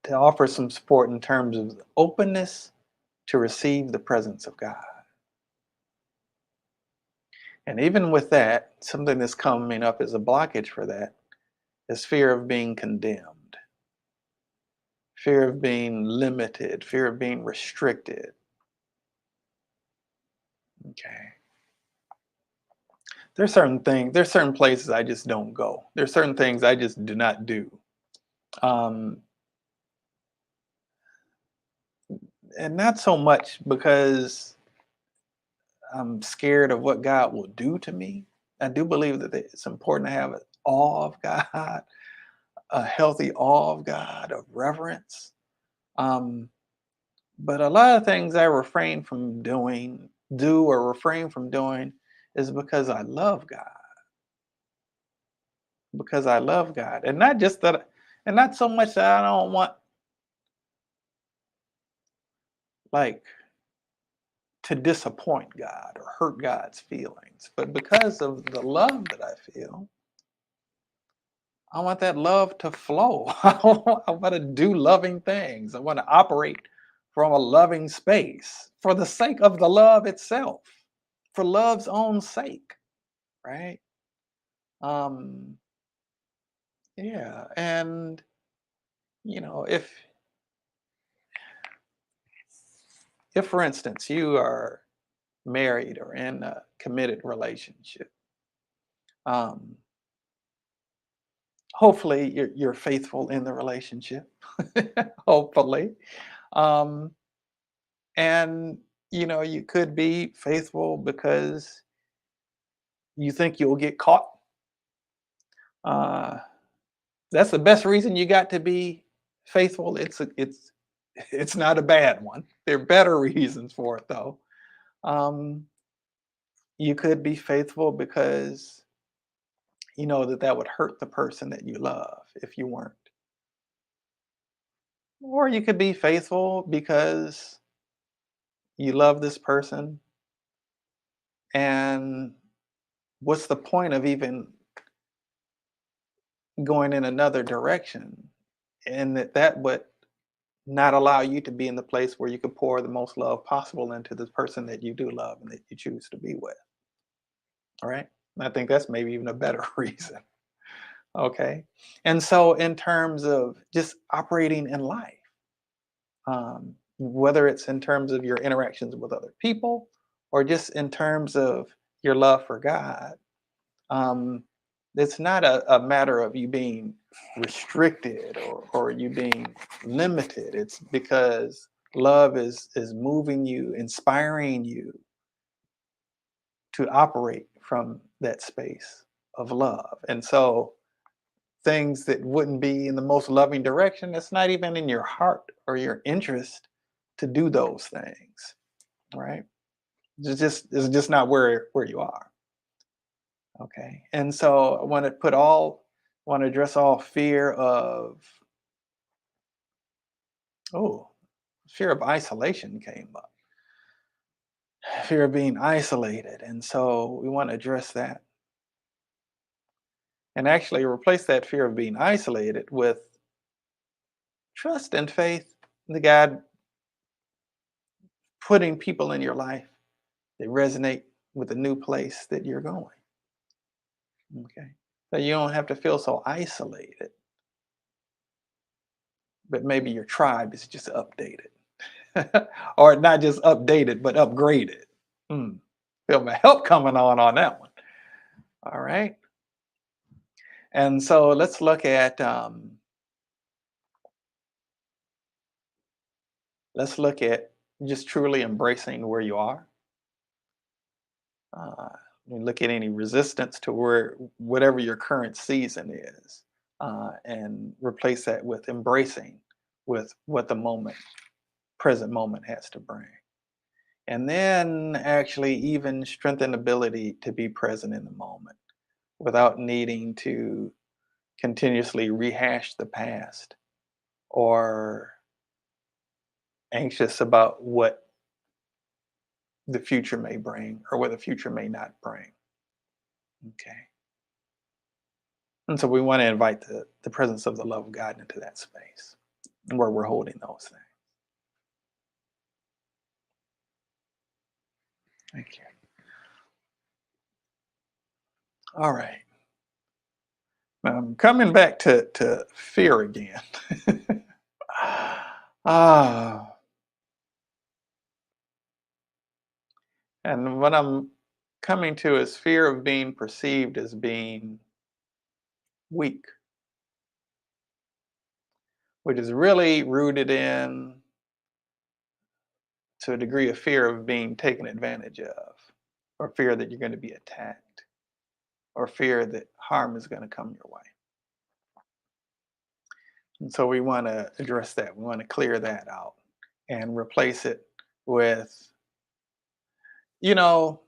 to offer some support in terms of openness to receive the presence of God. And even with that, something that's coming up as a blockage for that is fear of being condemned, fear of being limited, fear of being restricted. Okay. There's certain places I just don't go. There's certain things I just do not do. Um, and not so much because I'm scared of what God will do to me. I do believe that it's important to have an awe of God, a healthy awe of God, of reverence. Um, but a lot of things I do or refrain from doing is because I love God. Because I love God. And not just that, and not so much that I don't want like to disappoint God or hurt God's feelings, but because of the love that I feel, I want that love to flow. I want to do loving things. I want to operate from a loving space for the sake of the love itself, for love's own sake, right? Um, yeah, and if for instance you are married or in a committed relationship, um, hopefully you're faithful in the relationship. Hopefully, um, and you could be faithful because you think you'll get caught. Uh, that's the best reason you got to be faithful. It's not a bad one. There are better reasons for it though. Um, you could be faithful because you know that that would hurt the person that you love if you weren't. Or you could be faithful because you love this person, and what's the point of even going in another direction? And that would not allow you to be in the place where you could pour the most love possible into the person that you do love and that you choose to be with. All right. I think that's maybe even a better reason. Okay. And so, in terms of just operating in life, whether it's in terms of your interactions with other people or just in terms of your love for God, um, it's not a matter of you being restricted or you being limited. It's because love is moving you, inspiring you to operate from that space of love. And so things that wouldn't be in the most loving direction, it's not even in your heart or your interest to do those things, right? It's just not where you are. Okay. And so I want to address all fear of, oh, fear of isolation came up. Fear of being isolated. And so we want to address that and actually replace that fear of being isolated with trust and faith in the God putting people in your life that resonate with the new place that you're going. Okay. So you don't have to feel so isolated, but maybe your tribe is just updated. Or not just updated, but upgraded. Hmm. Feel my help coming on that one. All right. And so let's look at just truly embracing where you are. Uh, and look at any resistance to where whatever your current season is, and replace that with embracing with what the present moment has to bring. And then actually even strengthen ability to be present in the moment without needing to continuously rehash the past or anxious about what the future may bring or what the future may not bring. Okay. And so we want to invite the presence of the love of God into that space where we're holding those things. Thank you. All right. Coming back to fear again. ah, and what I'm coming to is fear of being perceived as being weak, which is really rooted in to a degree of fear of being taken advantage of, or fear that you're going to be attacked, or fear that harm is going to come your way. And so we want to address that. We want to clear that out and replace it with, you know,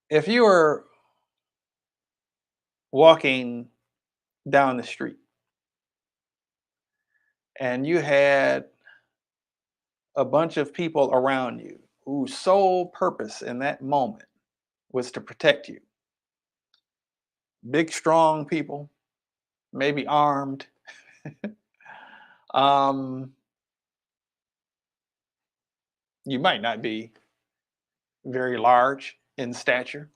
if you were walking down the street and you had a bunch of people around you whose sole purpose in that moment was to protect you, big, strong people, maybe armed, um, you might not be very large in stature,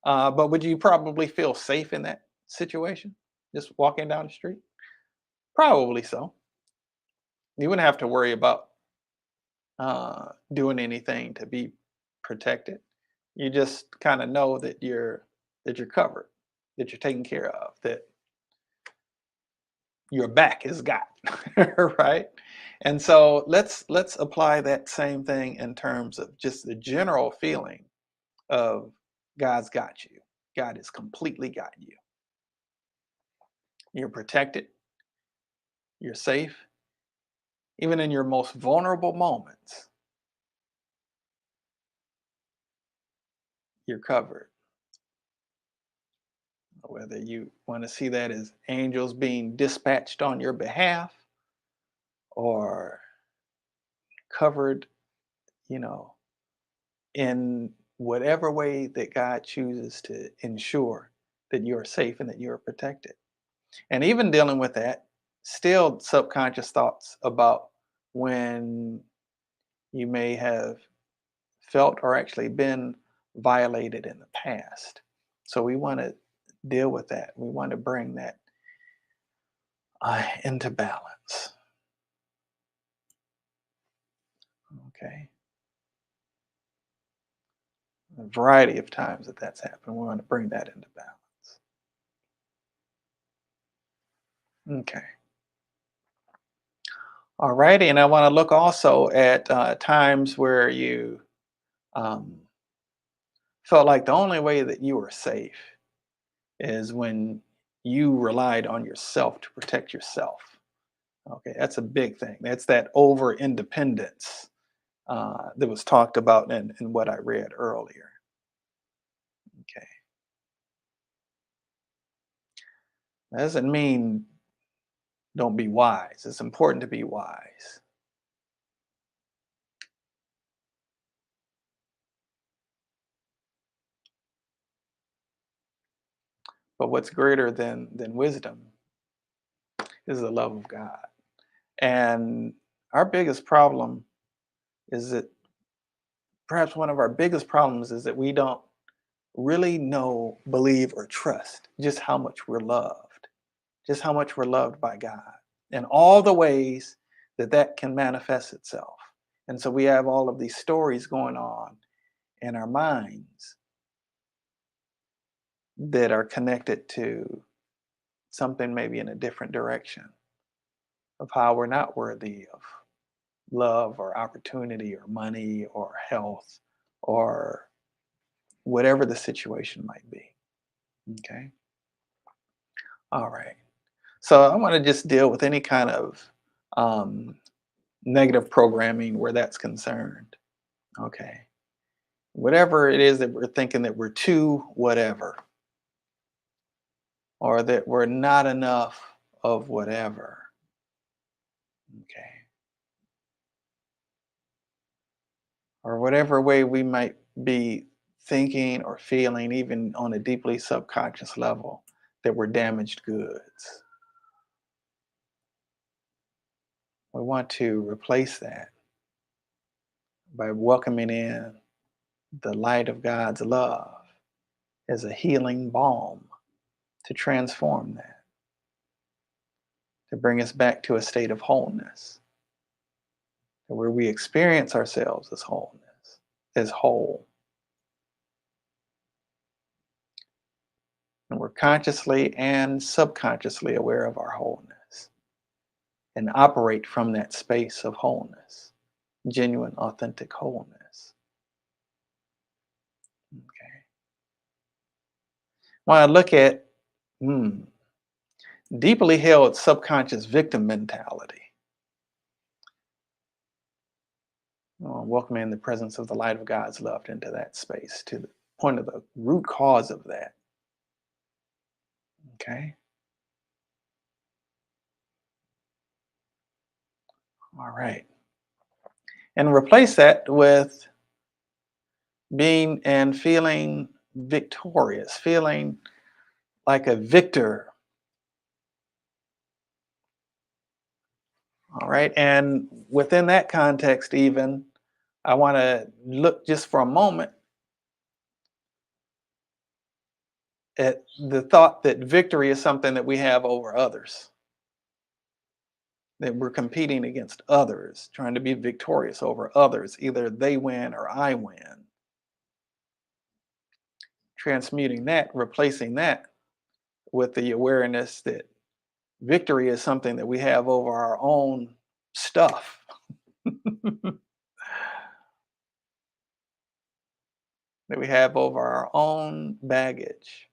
but would you probably feel safe in that situation? Just walking down the street? Probably so. You wouldn't have to worry about doing anything to be protected. You just kind of know that you're covered, that you're taken care of, that your back is got, right? And so let's apply that same thing in terms of just the general feeling of God's got you. God has completely got you. You're protected, you're safe, even in your most vulnerable moments, you're covered. Whether you want to see that as angels being dispatched on your behalf or covered, you know, in whatever way that God chooses to ensure that you're safe and that you're protected. And even dealing with that, still subconscious thoughts about when you may have felt or actually been violated in the past. So we want to deal with that. We want to bring that into balance. Okay. A variety of times that that's happened. We want to bring that into balance. Okay. All righty. And I want to look also at times where you um, felt like the only way that you were safe is when you relied on yourself to protect yourself. Okay. That's a big thing. That's that over independence that was talked about in what I read earlier. Okay. That doesn't mean don't be wise. It's important to be wise. But what's greater than wisdom is the love of God. And our biggest problem is that perhaps one of our biggest problems is that we don't really know, believe, or trust just how much we're loved, just how much we're loved by God, and all the ways that that can manifest itself. And so we have all of these stories going on in our minds that are connected to something maybe in a different direction of how we're not worthy of love or opportunity or money or health or whatever the situation might be. Okay. All right. So I want to just deal with any kind of um, negative programming where that's concerned. Okay. Whatever it is that we're thinking that we're too whatever or that we're not enough of whatever. Okay. Or whatever way we might be thinking or feeling, even on a deeply subconscious level, that we're damaged goods. We want to replace that by welcoming in the light of God's love as a healing balm to transform that, to bring us back to a state of wholeness, where we experience ourselves as wholeness, as whole. And we're consciously and subconsciously aware of our wholeness and operate from that space of wholeness, genuine, authentic wholeness. Okay. When I look at deeply held subconscious victim mentality, welcoming the presence of the light of God's love into that space to the point of the root cause of that. Okay. All right. And replace that with being and feeling victorious, feeling like a victor. All right. And within that context, even, I want to look just for a moment at the thought that victory is something that we have over others, that we're competing against others, trying to be victorious over others. Either they win or I win. Transmuting that, replacing that with the awareness that victory is something that we have over our own stuff that we have over our own baggage,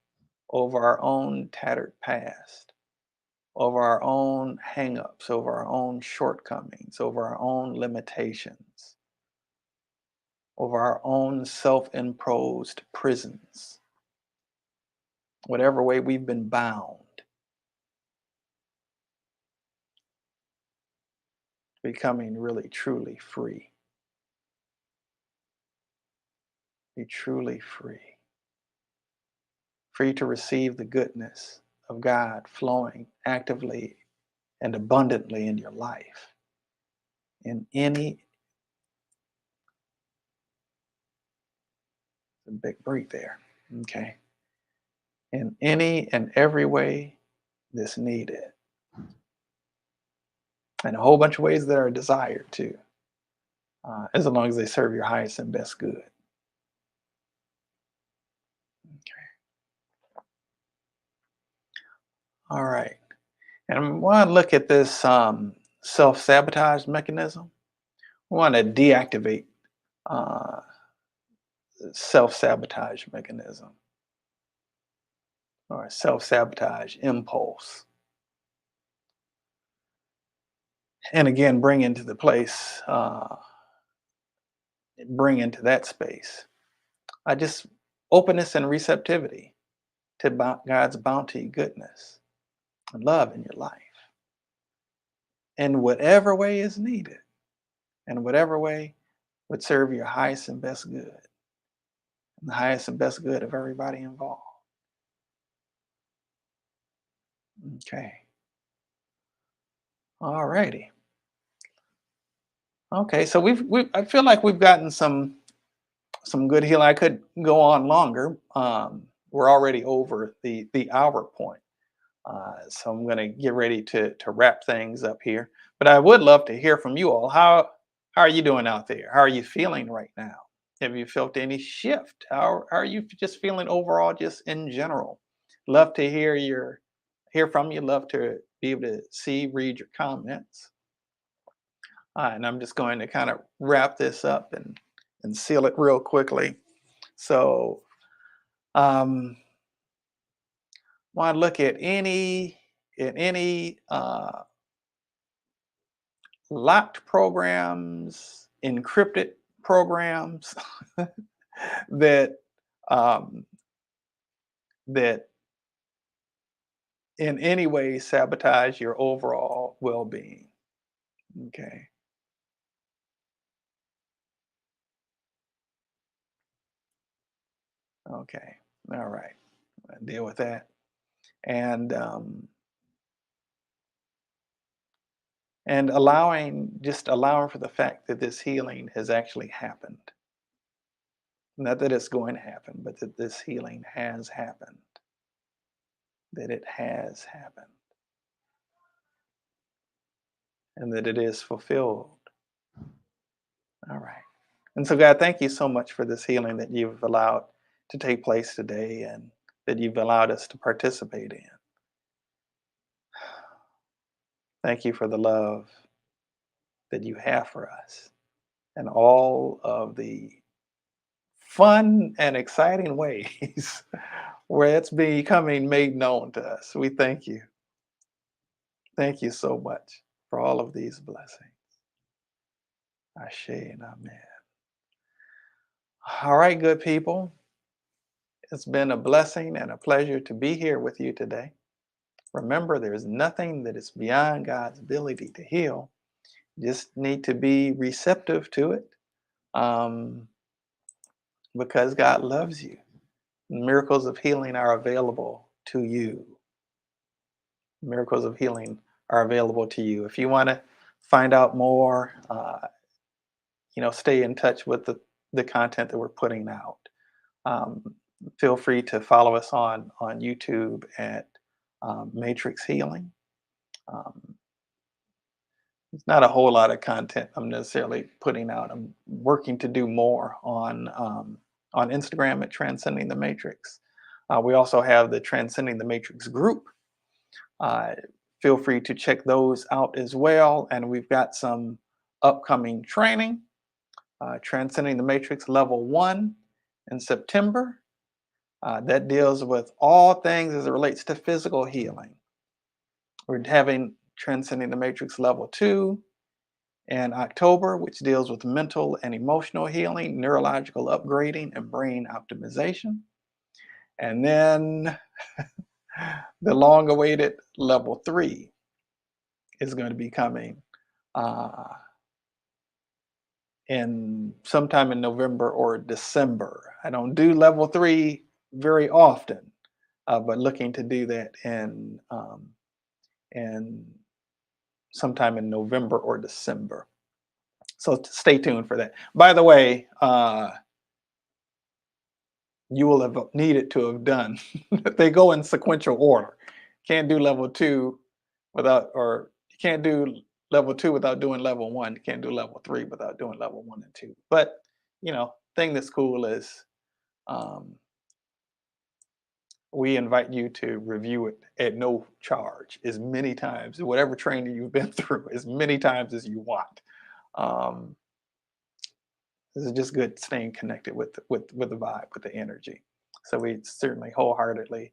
over our own tattered past, over our own hangups, over our own shortcomings, over our own limitations, over our own self imposed prisons, whatever way we've been bound, becoming really, truly free. Be truly free. Free to receive the goodness of God flowing actively and abundantly in your life. In any, a big break there, okay? In any and every way that's needed. And a whole bunch of ways that are desired too, as long as they serve your highest and best good. Okay. All right. And I want to look at this self-sabotage mechanism. We want to deactivate uh, self-sabotage mechanism or self-sabotage impulse. And again, bring into that space. Just openness and receptivity to God's bounty, goodness, and love in your life in whatever way is needed, in whatever way would serve your highest and best good, and the highest and best good of everybody involved. Okay. All righty. Okay. So I feel like we've gotten some good healing. I could go on longer. We're already over the hour point. So I'm going to get ready to wrap things up here. But I would love to hear from you all. How are you doing out there? How are you feeling right now? Have you felt any shift? How are you just feeling overall, just in general? Love to hear from you. Love to be able to read your comments. And I'm just going to kind of wrap this up and seal it real quickly. So, um, want to look at any locked programs, encrypted programs that um, that in any way sabotage your overall well-being. Okay. Okay. All right. I'll deal with that. And allowing for the fact that this healing has actually happened. Not that it's going to happen, but that this healing has happened. That it has happened. And that it is fulfilled. All right. And so, God, thank you so much for this healing that you've allowed to take place today and that you've allowed us to participate in. Thank you for the love that you have for us and all of the fun and exciting ways where it's becoming made known to us. We thank you. Thank you so much for all of these blessings. Ashe and amen. All right, good people. It's been a blessing and a pleasure to be here with you today. Remember, there's nothing that is beyond God's ability to heal. You just need to be receptive to it um, because God loves you. Miracles of healing are available to you. Miracles of healing are available to you. If you want to find out more, stay in touch with the content that we're putting out. Um, Feel free to follow us on YouTube at Matrix Healing. Um, it's not a whole lot of content I'm necessarily putting out. I'm working to do more on Instagram at Transcending the Matrix. We also have the Transcending the Matrix group. Uh, Feel free to check those out as well. And we've got some upcoming training, Transcending the Matrix Level 1 in September. That deals with all things as it relates to physical healing. We're having Transcending the Matrix Level 2 in October, which deals with mental and emotional healing, neurological upgrading, and brain optimization. And then the long awaited Level 3 is going to be coming uh, in sometime in November or December. I don't do Level 3 very often, but looking to do that in sometime in November or December. So stay tuned for that. By the way, you will have needed to have done. They go in sequential order. Can't do level 2 without, or you can't do level 2 without doing level 1. You can't do level 3 without doing level 1 and 2. But thing that's cool is um, we invite you to review it at no charge as many times, whatever training you've been through, as many times as you want. Um, this is just good staying connected with the vibe, with the energy. So we certainly wholeheartedly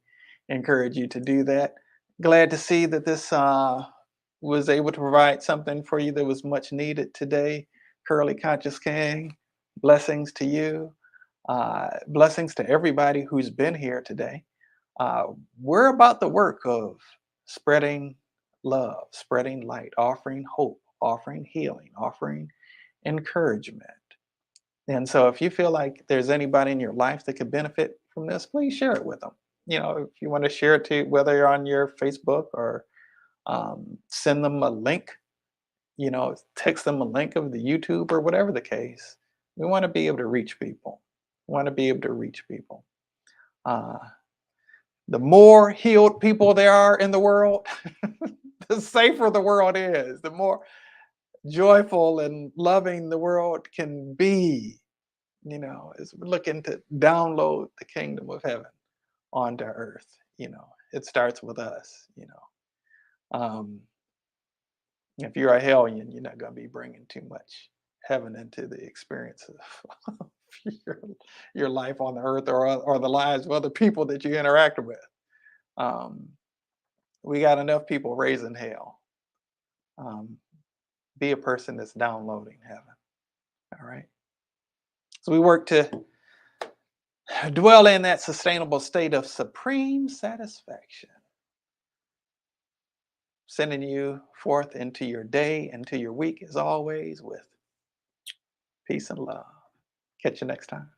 encourage you to do that. Glad to see that this was able to provide something for you that was much needed today. Curly Conscious King, blessings to you. Blessings to everybody who's been here today. Uh, we're about the work of spreading love, spreading light, offering hope, offering healing, offering encouragement. And so if you feel like there's anybody in your life that could benefit from this, please share it with them. If you want to share it to, whether you're on your Facebook or send them a link, text them a link of the YouTube or whatever the case. We want to be able to reach people. We want to be able to reach people. Uh, the more healed people there are in the world, the safer the world is, the more joyful and loving the world can be. Is we're looking to download the kingdom of heaven onto earth. It starts with us. Um, if you're a hellion, you're not going to be bringing too much heaven into the experience of your, your life on the earth, or the lives of other people that you interact with. Um, we got enough people raising hell. Um, be a person that's downloading heaven. All right. So we work to dwell in that sustainable state of supreme satisfaction, sending you forth into your day, into your week, as always, with peace and love. Catch you next time.